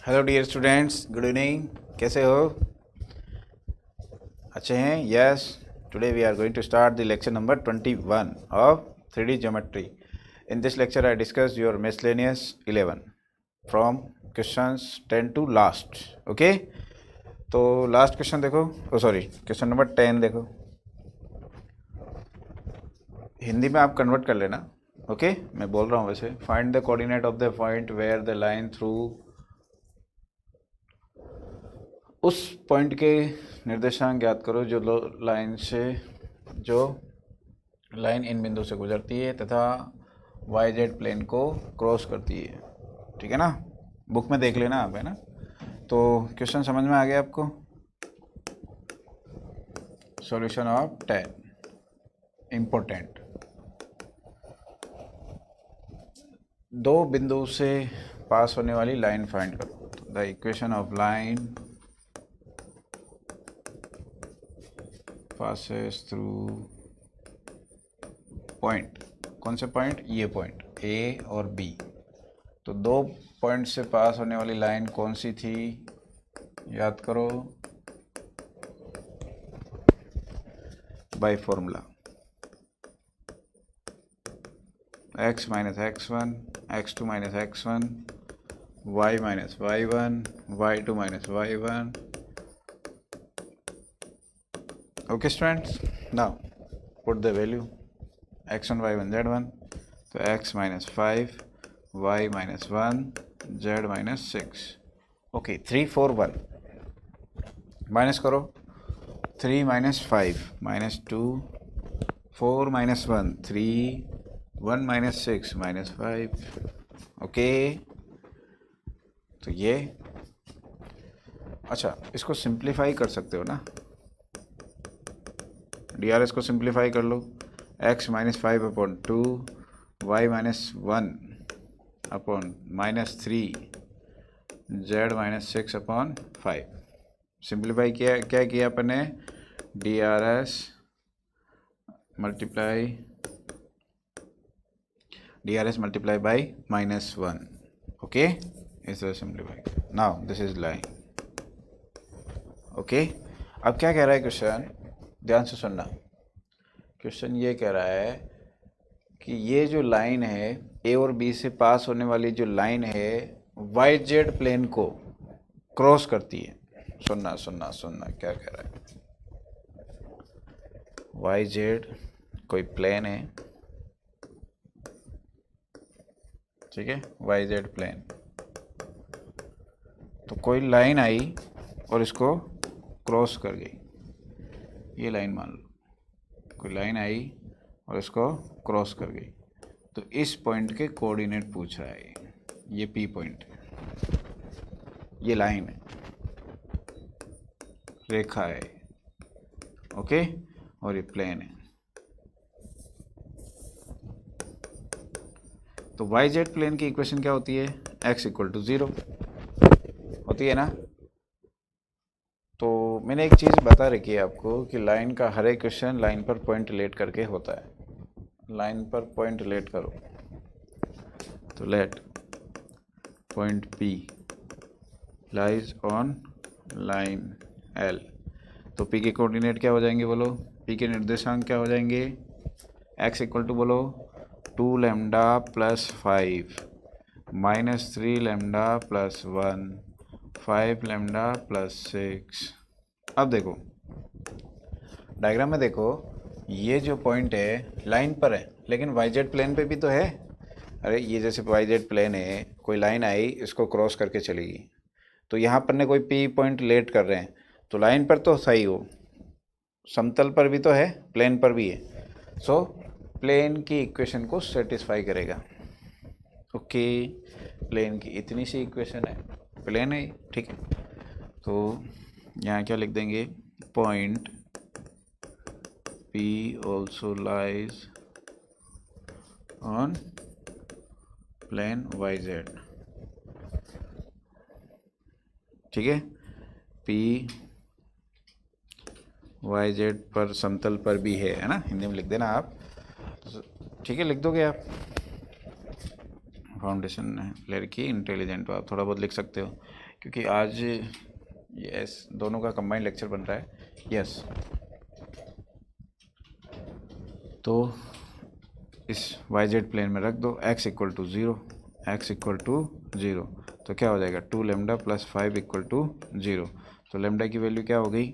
Hello dear students, good evening. कैसे हो? अच्छे हैं? Yes. Today we are going to start the lecture number 21 of 3D geometry. In this lecture I discuss your miscellaneous 11 from questions 10 to last. Okay, तो last question देखो, sorry question number 10 देखो। हिंदी में आप convert कर लेना। Okay, मैं बोल रहा हूँ वैसे। Find the coordinate of the point where the line through, उस पॉइंट के निर्देशांक ज्ञात करो जो लाइन इन बिंदु से गुजरती है तथा वाई जेड प्लेन को क्रॉस करती है। ठीक है ना? बुक में देख लेना आप, है ना? तो क्वेश्चन समझ में आ गया आपको? Solution of 10 important. दो बिंदु से पास होने वाली लाइन फाइंड करो। The equation of line passes through point. कौन से पॉइंट? ये पॉइंट ए और बी। तो दो पॉइंट से पास होने वाली लाइन कौन सी थी? याद करो by formula x minus x1, x2 minus x1, y minus y1, y2 minus y1। Okay students, now put the value x1 y1 z1। तो x minus 5, y minus 1, z minus 6। Okay, 3 4 1 minus करो। 3 minus 5 minus 2, 4 minus 1 3, 1 minus 6 minus 5। Okay, तो ये अच्छा, इसको simplify कर सकते हो ना? DRS को सिंप्लीफाई कर लो। x minus 5 upon 2, y minus 1 upon minus 3, z minus 6 upon 5। Simplify किया, क्या किया अपन ने? DRS multiply by minus 1। Okay, इस तरह simplify. Now this is line. Okay, अब क्या कह रहा है क्वेश्चन? ध्यान से सुनना। क्वेश्चन ये कह रहा है कि ये जो लाइन है, ए और बी से पास होने वाली जो लाइन है, वाई जेड प्लेन को क्रॉस करती है। सुनना सुनना सुनना, क्या कह रहा है? वाई जेड कोई प्लेन है, ठीक है? Y Z plane. तो कोई लाइन आई और इसको क्रॉस कर गई। ये लाइन मान लो, कोई लाइन आई और इसको क्रॉस कर गई। तो इस पॉइंट के कोऑर्डिनेट पूछ रहा है। ये पी पॉइंट है, ये लाइन है, रेखा है, ओके, और ये प्लेन है। तो वाई जेड प्लेन की इक्वेशन क्या होती है? x इक्वल टू 0 होती है ना? तो मैंने एक चीज़ बता रखी है आपको कि लाइन का हर एक क्वेश्चन लाइन पर पॉइंट रिलेट करके होता है। लाइन पर पॉइंट रिलेट करो। तो late point P lies on line L। तो P के कोऑर्डिनेट क्या हो जाएंगे बोलो? P के निर्देशांक क्या हो जाएंगे? x इक्वल टू बोलो 2 lambda plus 5 minus 3 lambda plus 1, 5 lambda plus 6। अब देखो डायग्राम में, देखो ये जो पॉइंट है लाइन पर है, लेकिन वाई जेड प्लेन पे भी तो है। अरे ये जैसे वाई जेड प्लेन है, कोई लाइन आई, इसको क्रॉस करके चलेगी। तो यहाँ पर ने कोई पी पॉइंट लेट कर रहे हैं, तो लाइन पर तो सही हो, समतल पर भी तो है, प्लेन पर भी है। सो प्लेन की इक्वेशन को सेटिस्फाई करेगा। ओके, प्लेन की इतनी सी इक्वेशन है, प्लेन है, ठीक है। तो यहाँ क्या लिख देंगे? Point P also lies on plane YZ। ठीक है, P YZ पर समतल पर भी है ना? हिंदी में लिख देना आप, ठीक है? लिख दोगे आप? फाउंडेशन है, लड़की इंटेलिजेंट हो आप, थोड़ा बहुत लिख सकते हो। क्योंकि आज यस दोनों का कंबाइंड लेक्चर बन रहा है। यस तो इस YZ प्लेन में रख दो x equal to 0, x equal to 0, तो क्या हो जाएगा 2 लेमडा प्लस 5 इक्वल टू 0। तो लेमडा की वैल्यू क्या हो गई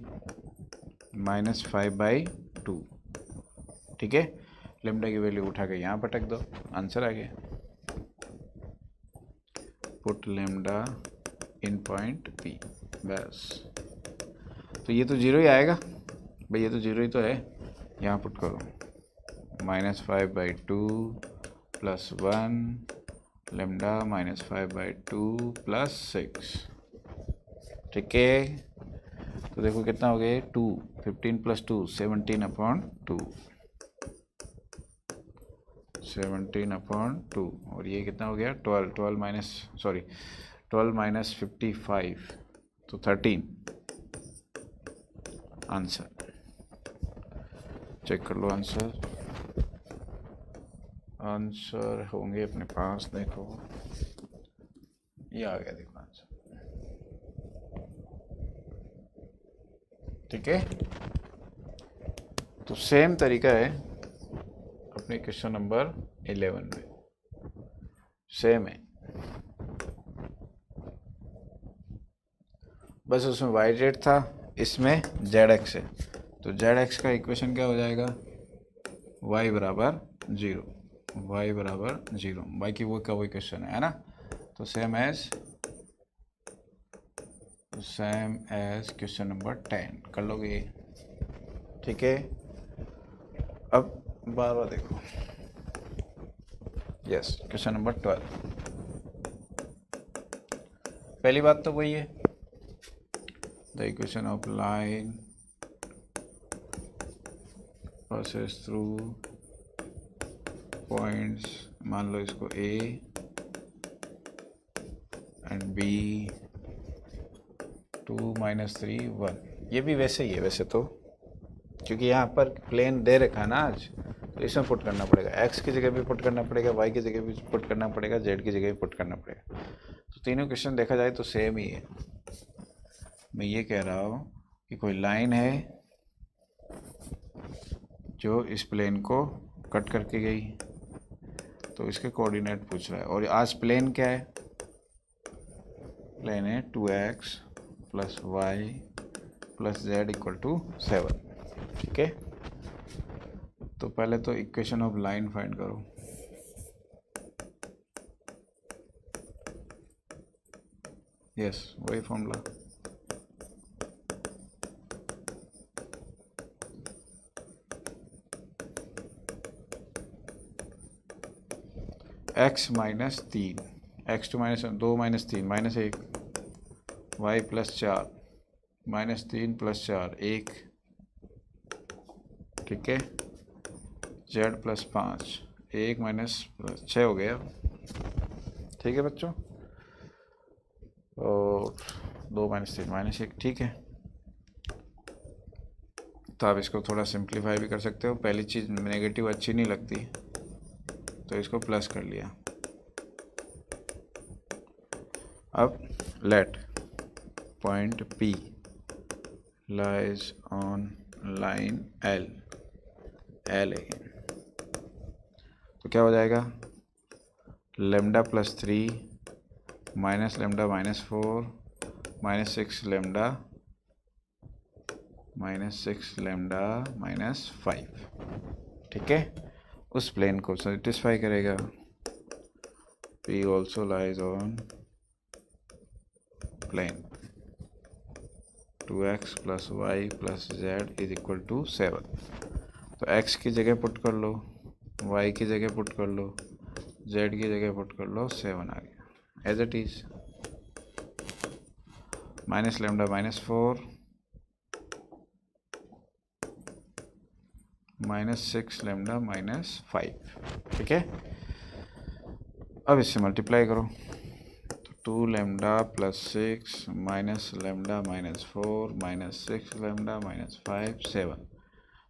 -5/2। ठीक है, लेमडा की वैल्यू उठा के यहाँ पटक दो, आंसर आ गया। पुट लेमडा इन पॉइंट P, बस। तो ये तो 0 ही आएगा भाई, ये तो 0 ही तो है। यहाँ पुट करो -5/2 प्लस 1 लेमडा -5/2 प्लस 6। ठीक है, तो देखो कितना हो गया 2, 15 प्लस 2 17/2, 17/2। और ये कितना हो गया 12 माइनस 55 तो 13। आंसर चेक कर लो, आंसर होंगे अपने पास। देखो ये आ गया, देखो आंसर। ठीक है, तो सेम तरीका है अपने क्वेश्चन नंबर 11 में, सेम है, बस उसमें YZ था, इसमें ZX है। तो ZX का इक्वेशन क्या हो जाएगा y बराबर 0, y बराबर 0, बाकी वो का वही क्वेश्चन है ना। तो सेम एज क्वेश्चन नंबर 10 कर लोगे। ठीक है, अब बार देखो। Yes, question number 12। पहली बात तो वही है, the equation of line passes through points, मान लो इसको A एंड B, 2 - 3 1। ये भी वैसे ही है वैसे तो, क्योंकि यहाँ पर प्लेन दे रखा है ना आज, तो इसमें पुट करना पड़ेगा, x की जगह भी पुट करना पड़ेगा, y की जगह भी पुट करना पड़ेगा, z की जगह भी पुट करना पड़ेगा। तो तीनों क्वेश्चन देखा जाए तो सेम ही है। मैं ये कह रहा हूँ कि कोई लाइन है जो इस प्लेन को कट करके गई, तो इसके कोऑर्डिनेट पूछ रहा है। और आज प्लेन क्या है, प्लेन है 2x plus y plus z equal to 7। ठीक है, तो पहले तो इक्वेशन ऑफ लाइन फाइंड करो। यस, वही formula, x minus 3, x2 -2 - 3 -1, y plus 4 -3 plus 4 1। ठीक है, z प्लस 5 1 माइनस 6 हो गया। ठीक है बच्चों, और 2 - 3 -1। ठीक है, तो आप इसको थोड़ा सिंप्लीफाई भी कर सकते हो। पहली चीज़ नेगेटिव अच्छी नहीं लगती, तो इसको प्लस कर लिया। अब let point P lies on line L again, तो क्या हो जाएगा lambda plus 3 minus lambda -4 -6 lambda -5। ठीक है, उस प्लेन को सेटिस्फाई करेगा। P also lies on plane 2x plus y plus z is equal to 7। तो x की जगह पुट कर लो, y की जगह पुट कर लो, z की जगह पुट कर लो, 7 आ गया as it is. Minus lambda -4 -6 lambda -5। ठीक है, अब इससे मल्टीप्लाई करो, तो 2 lambda plus 6 minus lambda -4 -6 lambda -5 7,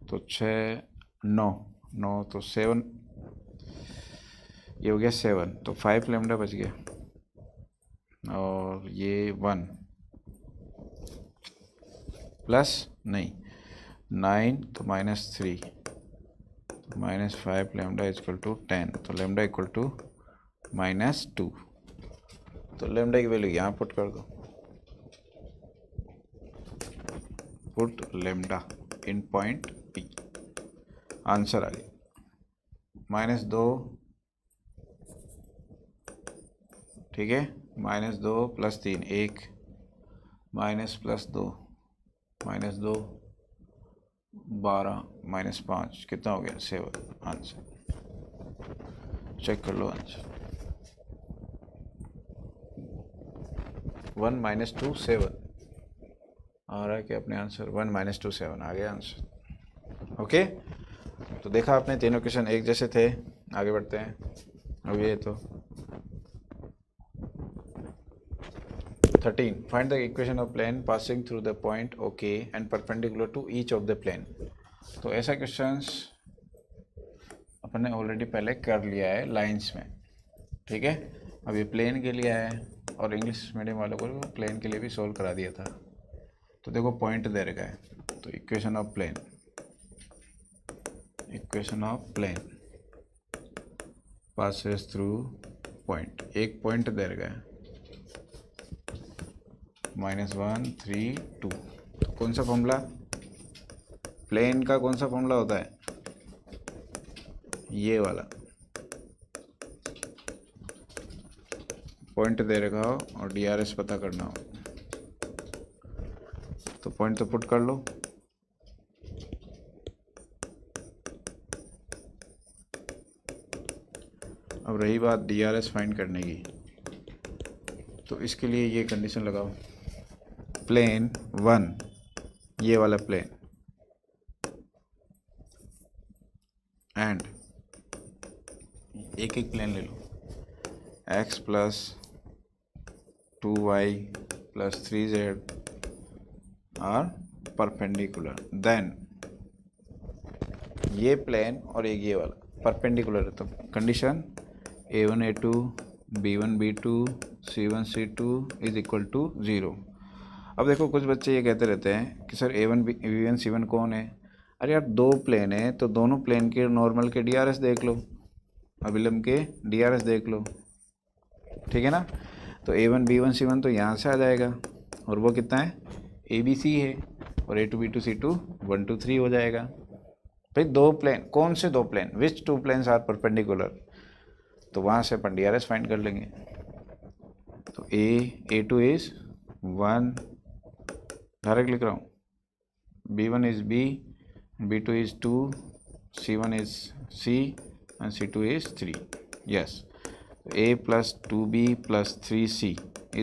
तो 6 9 तो 7, ये हो गया 7, तो 5 लेमडा बच गया और ये 1 प्लस नहीं 9 तो -3 -5 लैम्डा इक्वल टू 10, तो लैम्डा इक्वल टू -2, तो लैम्डा की वैल्यू यहाँ पुट कर दो, पुट लैम्डा इन पॉइंट P, आंसर आ गया -2, ठीक है, -2 + 3 1, -+2 -2 12 -5 कितना हो गया 7, आंसर चेक कर लो, आंसर 1 - 2 7 आ रहा है कि अपने आंसर 1 - 2 7 आ गया आंसर। ओके, तो देखा आपने तीनों क्वेश्चन एक जैसे थे। आगे बढ़ते हैं। अब ये तो 13 find the equation of plane passing through the point okay and perpendicular to each of the plane. तो ऐसा क्वेश्चंस अपन ने ऑलरेडी पहले कर लिया है लाइंस में, ठीक है। अब ये प्लेन के लिए है और इंग्लिश मीडियम वालों को प्लेन के लिए भी सोल्व करा दिया था। तो देखो पॉइंट दे रखा है, तो equation of plane passes through point, एक पॉइंट दे रखा है -1 3 2। तो कौन सा फॉर्मूला, प्लेन का कौन सा फॉर्मूला होता है, ये वाला, पॉइंट दे रखा हो और DRS पता करना हो, तो पॉइंट तो पुट कर लो। अब रही बात DRS फाइंड करने की, तो इसके लिए ये कंडीशन लगाओ, प्लेन 1, ये वाला प्लेन, एंड एक एक प्लेन ले लो, x + 2y + 3z are perpendicular, then ये प्लेन और एक ये वाला परपेंडिकुलर है, तो condition a1 a2 b1 b2 c1 c2 = 0। अब देखो कुछ बच्चे ये कहते रहते हैं कि सर a1 b1 c1 कौन है। अरे यार दो प्लेन है तो दोनों प्लेन के नॉर्मल के DRS देख लो, अभिलंब के DRS देख लो, ठीक है ना। तो a1 b1 c1 तो यहाँ से आ जाएगा, और वो कितना है ABC है, और a2 b2 c2 1 2 3 हो जाएगा। भाई दो प्लेन, कौन से दो plane, which two planes are perpendicular, तो वहाँ से अपन DRS फाइंड कर लेंगे। तो a2 इज 1, डायरेक्ट लिख रहा हूँ, b1 is b, b2 is 2, c1 is c and c2 is 3। yes, a + 2b + 3c =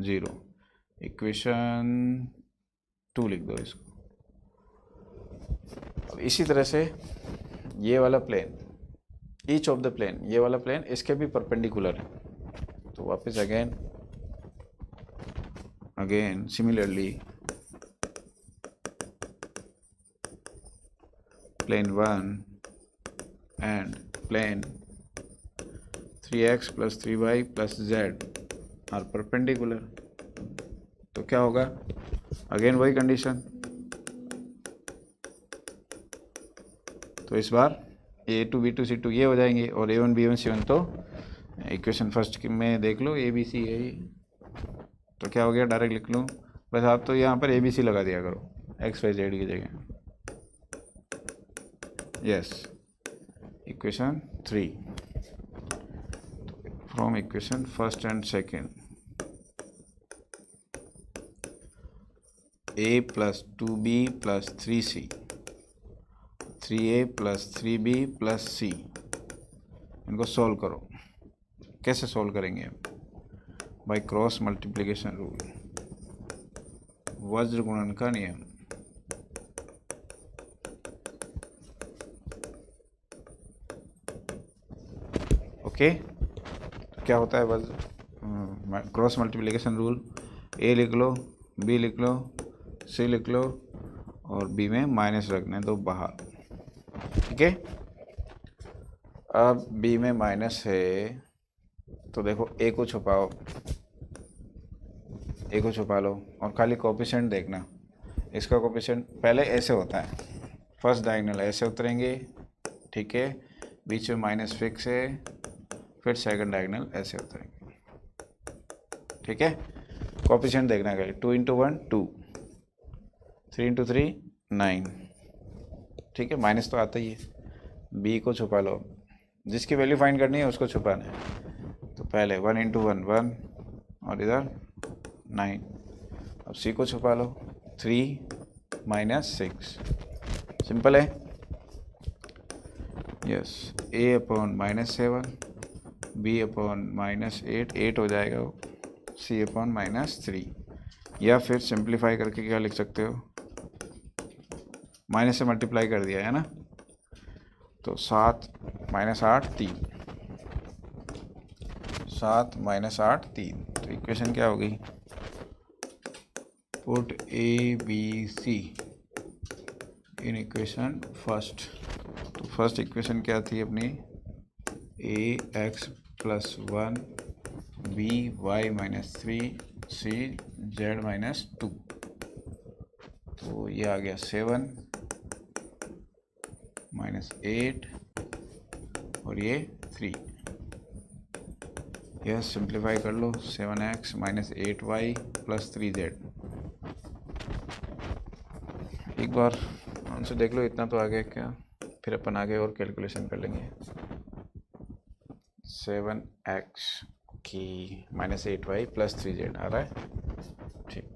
0। Equation 2 लिख दो इसको। अब इसी तरह से ये वाला plane, each of the plane, ये वाला प्लेन इसके भी परपेंडिकुलर है, तो वापस again similarly plane 1 and plane 3x + 3y + z are perpendicular, तो क्या होगा, अगेन वही कंडीशन। तो इस बार a2 b2 c2 ये हो जाएंगे, और a1 b1 c1 तो इक्वेशन फर्स्ट में देख लो ABC है ही, तो क्या हो गया, डायरेक्ट लिख लूँ। बस आप तो यहाँ पर ABC लगा दिया करो x y z की जगह। Yes, equation 3 from equation first and second, a + 2b + 3c, 3a + 3b + c, इनको सॉल्व करो। कैसे सॉल्व करेंगे, बाय क्रॉस मल्टीप्लिकेशन रूल, वज्र गुणन का नियम। ओके, क्या होता है वज्र क्रॉस मल्टीप्लिकेशन रूल, a लिख लो, b लिख लो, c लिख लो, और b में माइनस रखने दो बाहर, ठीक है। अब b में माइनस है, तो देखो a को छुपाओ, ए को छुपा लो और खाली कोफिशिएंट देखना। इसका कोफिशिएंट पहले ऐसे होता है, फर्स्ट डायगोनल ऐसे उतरेंगे, ठीक है, बीच में माइनस फिक्स है, फिर सेकंड डायगोनल ऐसे उतरेंगे, ठीक है। कोफिशिएंट देखना है, 2 × 1 2, 3 × 3 9, ठीक है, माइनस तो आता ही है। बी को छुपा लो, जिसकी वैल्यू फाइंड करनी है उसको छुपाना है। तो पहले 1 × 1 1 और इधर 9। अब सी को छुपा लो, 3 - 6, सिंपल है। यस, a/-7, b/-8, 8 हो जाएगा वो, c/-3। या फिर सिंप्लीफाई करके क्या लिख सकते हो, माइनस से मल्टीप्लाई कर दिया है ना, तो 7 - 8 3, 7 - 8 3। तो इक्वेशन क्या होगी, put A B C in equation first. तो फर्स्ट इक्वेशन क्या थी अपनी, ax+1 by-3 cz-2। तो ये आ गया 7 - 8 और ये 3। यह सिंप्लीफाई कर लो, 7x - 8y + 3z। एक बार आंसर देख लो, इतना तो आ गया क्या, फिर अपन आगे और कैलकुलेशन कर लेंगे। 7x की -8y + 3z आ रहा है, ठीक।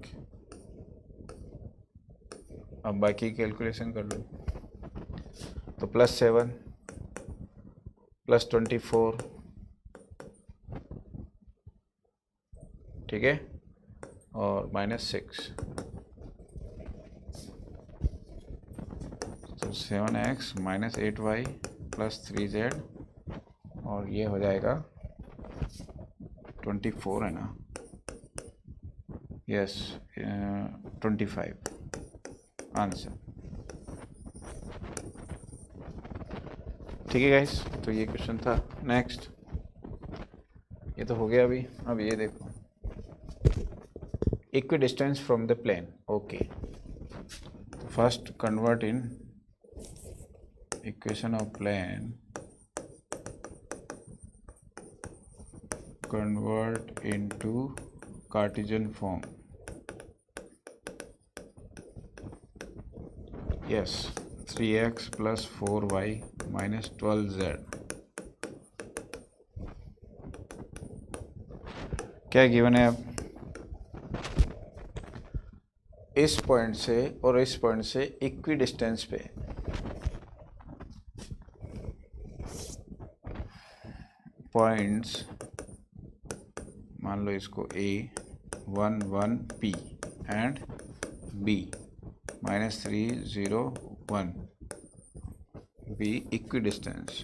अब बाकी कैलकुलेशन कर लो, तो +7 + 24, ठीक है, और -6, तो 7x - 8y + 3z और ये हो जाएगा 24 है ना, यस 25 आंसर, ठीक है गाइस। तो ये क्वेश्चन था। नेक्स्ट, ये तो हो गया अभी। अब ये देखो, equidistance from the plane, okay। तो first convert in equation of plane, convert into Cartesian form। Yes, 3x + 4y - 12z। क्या गिवन है अब, इस पॉइंट से और इस पॉइंट से इक्वी डिस्टेंस पे पॉइंट्स, मान लो इसको A 1 1 P and B -3 0 1 be equidistance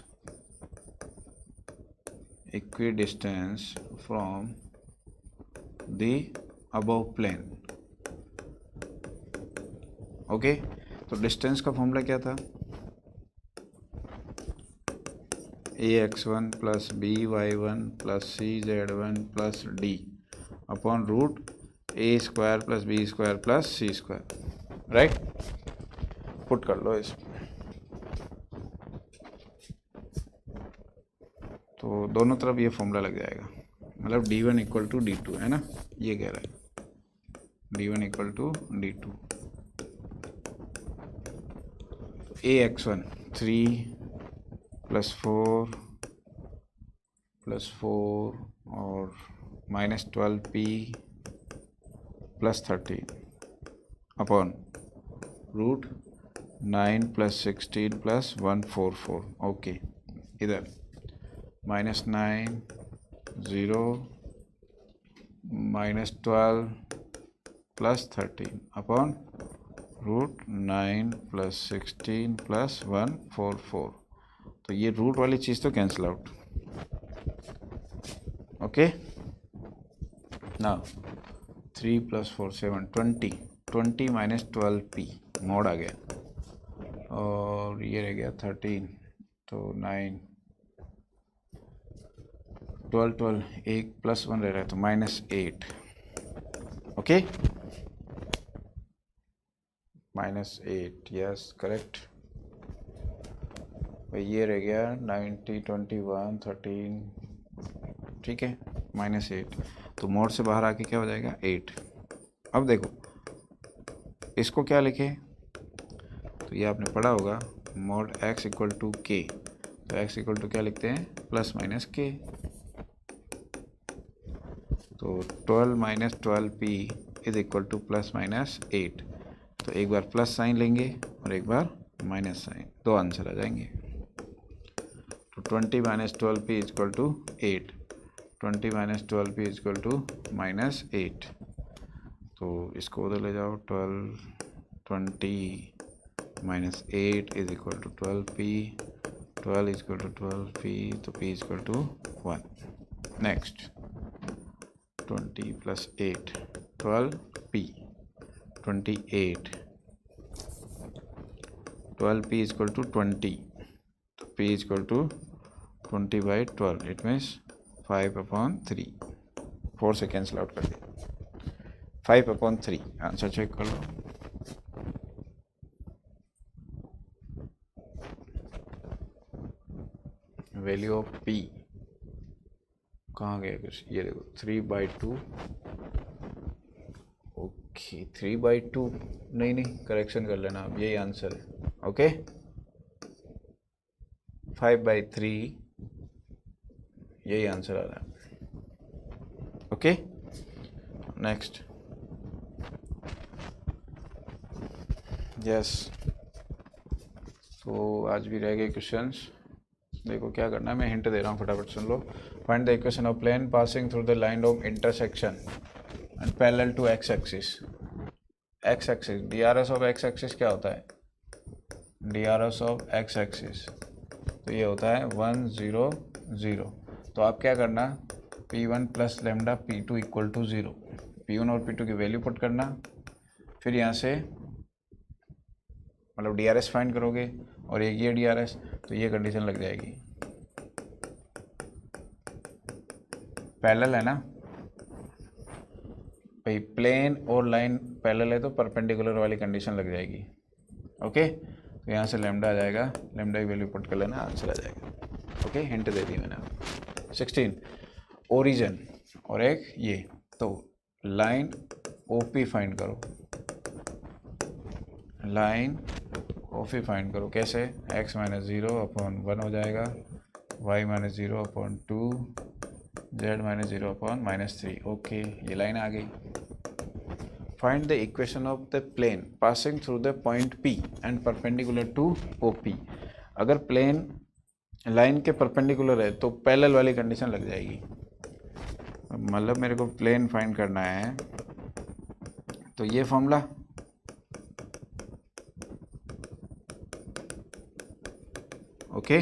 from the above plane, okay. तो डिस्टेंस का फॉर्मूला क्या था, ax1 + by1 + cz1 + d upon root a² + b² + c², right. Put कर लो इस, तो दोनों तरफ ये फॉर्मूला लग जाएगा, मतलब d1 = d2 है ना, ये कह रहा है d1 = d2। ax1 3 + 4 + 4 और -12p + 13 अपॉन रूट 9 + 16 + 144, ओके। इधर -9 0 -12 + 13 अपॉन रूट 9 + 16 + 144। तो ये रूट वाली चीज़ तो कैंसिल आउट, ओके। ना 3 + 4 7 20 20 - 12p मोड आ गया, और ये रह गया 13, तो 9 12 12 1 + 1 रह रहा है, तो -8 ओके, -8, यस करेक्ट। ये रह गया 90, 21, 13, ठीक है, -8, तो मोड से बाहर आके क्या हो जाएगा 8। अब देखो इसको क्या लिखे, तो ये आपने पढ़ा होगा मोड x इक्वल टू के, तो x इक्वल टू क्या लिखते हैं +-k, तो 12 - 12p इज इक्वल टू +-8, तो एक बार प्लस साइन लेंगे और एक बार माइनस साइन, दो आंसर आ जाएंगे। तो 20 - 12p is equal to 8, 20 - 12p is equal to -8, तो इसको उधर ले जाओ, 20 - 8 is equal to 12p, 12 is equal to 12p, तो p is equal to 1। Next 20 + 8 12p, 28, 12p is equal to 20, तो p is equal to 20/12, it means 5/3, 4 से cancel out कर दिया, 5/3। आंसर चेक कर लो, वैल्यू ऑफ p कहाँ गया कुछ, ये देखो 3/2, ओके 3/2, नहीं करेक्शन कर लेना, अब यही आंसर है, ओके 5/3, यही आंसर आ रहा है, ओके। नेक्स्ट, यस, तो आज भी रह गए क्वेश्चंस। देखो क्या करना है, मैं हिंट दे रहा हूँ, फटाफट सुन लो। Find the equation of plane passing through the line of intersection and parallel to x axis. X axis, DRS of x axis क्या होता है, DRS ऑफ एक्स एक्सिस, तो ये होता है 1 0 0। तो आप क्या करना, P1 + λ P2 equal to 0, P1 और P2 की वैल्यू पुट करना, फिर यहाँ से मतलब DRS फाइंड करोगे, और एक ये DRS, तो ये कंडीशन लग जाएगी, पैरेलल है ना भाई, प्लेन और लाइन पैरेलल है तो परपेंडिकुलर वाली कंडीशन लग जाएगी, ओके। तो यहाँ से लैम्डा आ जाएगा, लैम्डा की वैल्यू पुट कर लेना, आंसर आ जाएगा, ओके। हिंट दे दी मैंने। 16 ओरिजिन और एक ये, तो लाइन OP फाइंड करो, लाइन OP फाइंड करो, कैसे, x - 0/1 हो जाएगा, y - 0/2, z - 0/-3, ओके, ये लाइन आ गई। Find the equation of the plane passing through the point P and perpendicular to OP। अगर प्लेन लाइन के परपेंडिकुलर है तो पैरेलल वाली कंडीशन लग जाएगी, मतलब मेरे को प्लेन फाइंड करना है, तो ये फॉर्मूला, ओके।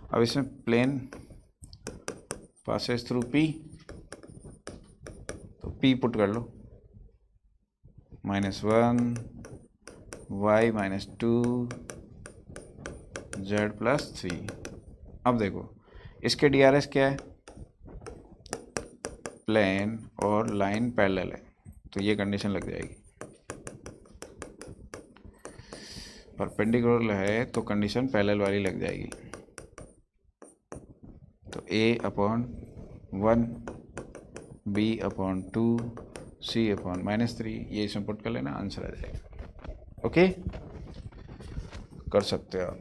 अब इसमें प्लेन पासेस थ्रू P, तो P पुट कर लो, -1 y - 2 z +3। अब देखो इसके DRS क्या है, प्लेन और लाइन पैरेलल है, तो ये कंडीशन लग जाएगी, परपेंडिकुलर है तो कंडीशन पैरेलल वाली लग जाएगी, तो A/1 B/2 C/-3, ये इसमें पुट कर लेना, आंसर आ जाएगा, ओके। कर सकते हो आप।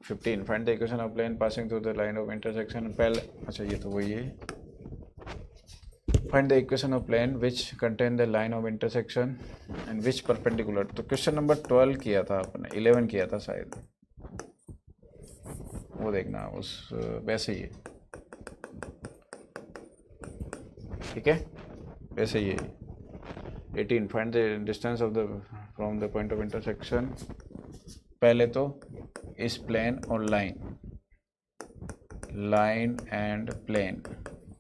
15 find the equation of plane passing through the line of intersection पहले, अच्छा ये तो वही है। Find the equation of plane which contain the line of intersection and which perpendicular, तो क्वेश्चन नंबर 12 किया था आपने, 11 किया था शायद, वो देखना उस वैसे ही है, ठीक है, वैसे ही है। 18 find the distance of the from the point of intersection, पहले तो इस प्लेन और लाइन, लाइन एंड प्लेन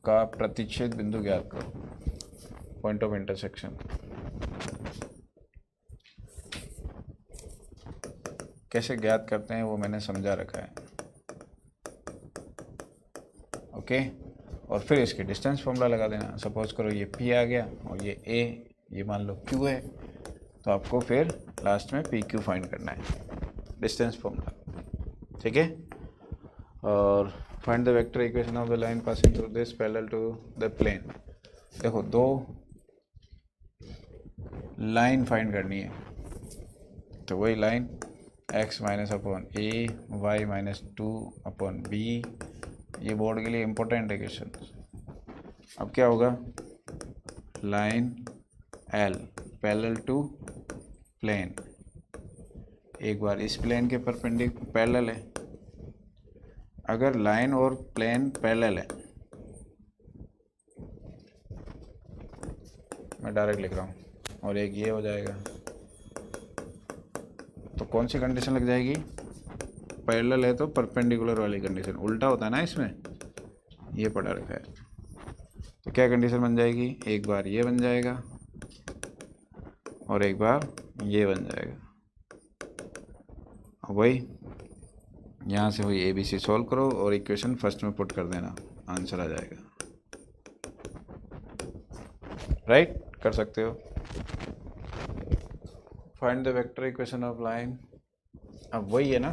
का प्रतिच्छेद बिंदु ज्ञात करो, पॉइंट ऑफ इंटरसेक्शन। कैसे ज्ञात करते हैं वो मैंने समझा रखा है, ओके। और फिर इसकी डिस्टेंस फॉर्मूला लगा देना। सपोज करो ये P आ गया और ये A, ये मान लो Q है, तो आपको फिर लास्ट में PQ फाइंड करना है, डिस्टेंस फॉर्मूला, ठीक है। और find the vector equation of the line passing through this parallel to the plane. देखो दो लाइन फाइंड करनी है, तो वही line x minus upon A, Y minus 2 upon B, ये बोर्ड के लिए इम्पोर्टेंट है क्वेश्चन। अब क्या होगा, line L parallel to plane, एक बार इस प्लेन के परपेंडिकुलर पैरेलल है। अगर लाइन और प्लेन पैरेलल है, मैं डायरेक्ट लिख रहा हूँ, और एक ये हो जाएगा, तो कौन सी कंडीशन लग जाएगी, पैरेलल है तो परपेंडिकुलर वाली कंडीशन। उल्टा होता है ना इसमें, ये पढ़ा रखा है, तो क्या कंडीशन बन जाएगी, एक बार ये बन जाएगा और एक बार ये बन जाएगा। अब वही यहाँ से वही ABC सॉल्व करो और इक्वेशन फर्स्ट में पुट कर देना, आंसर आ जाएगा। राइट, कर सकते हो। Find the vector equation of line, अब वही है ना,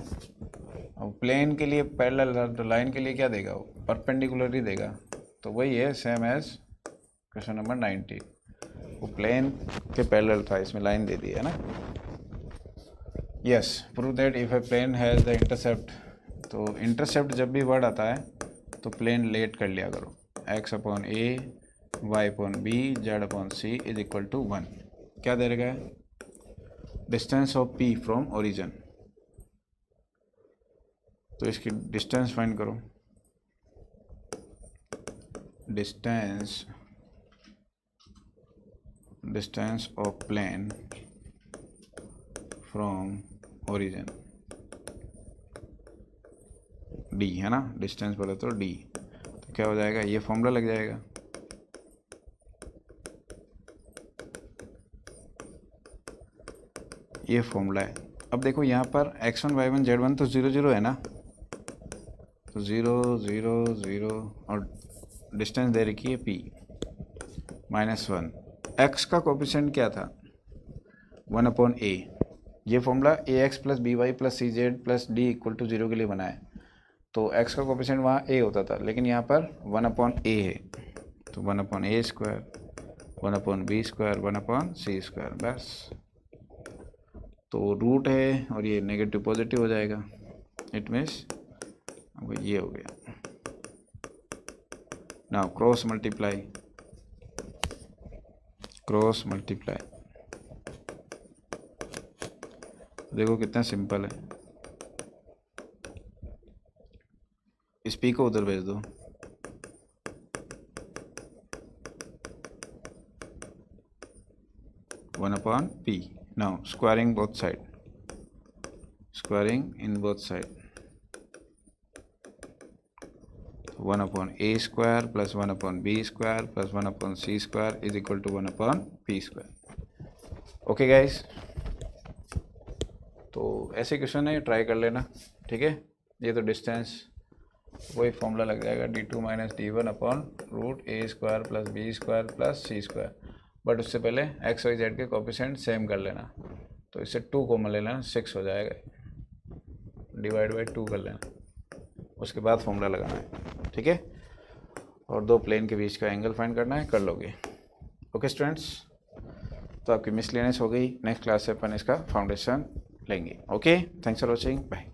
अब प्लेन के लिए पैरेलल, तो लाइन के लिए क्या देगा, वो परपेंडिकुलर ही देगा, तो वही है सेम एज क्वेश्चन नंबर 19। वो प्लेन के पैरेलल था, इसमें लाइन दे दी है ना। Yes, prove that if a plane has the intercept, तो इंटरसेप्ट जब भी वर्ड आता है तो प्लेन लेट कर लिया करो, x upon A, Y upon B, Z upon C is equal to 1। क्या दे रखा है, distance of P from origin, तो इसकी डिस्टेंस फाइंड करो, distance of plane from origin, D है ना, डिस्टेंस बोले तो D, तो क्या हो जाएगा, ये फॉर्मूला लग जाएगा, ये फॉर्मूला है। अब देखो यहाँ पर x1 y1 z1 तो 0 0 है ना, तो 0 0 0 और डिस्टेंस दे रखी है P -1। x का कोफिशिएंट क्या था, 1 अपॉन a, ये formula ax plus B Y plus C Z plus D equal to 0 के लिए बना है, तो x का कोफिशिएंट वहाँ a होता था, लेकिन यहाँ पर 1 अपॉन a है, तो 1 upon a square, 1 upon B square, 1 upon C square, बस। तो रूट है और ये नेगेटिव पॉजिटिव हो जाएगा, इट मीन्स अब ये हो गया। नाउ क्रॉस मल्टीप्लाई, देखो कितना सिंपल है। इस P को उधर भेज दो, one upon P। Now squaring both side, squaring in both side, 1 upon a square plus 1 upon b square plus 1 upon c square is equal to 1 upon p square. Okay guys, तो ऐसे question है, try कर लेना, ठीक है। ये तो distance, वही फॉर्मूला लग जाएगा d2 minus d1 upon root a square plus b square plus c square, but उससे पहले x y z के कोफिशिएंट सेम कर लेना, तो इससे 2 कॉमन ले लेना, 6 हो जाएगा, डिवाइड बाई 2 कर लेना, उसके बाद फॉर्मूला लगाना है, ठीक है। और दो प्लेन के बीच का एंगल फाइंड करना है, कर लोगे। ओके स्टूडेंट्स, तो आपकी मिसलेनियस हो गई, नेक्स्ट क्लास से अपन इसका फाउंडेशन लेंगे। Okay, thanks for watching, bye.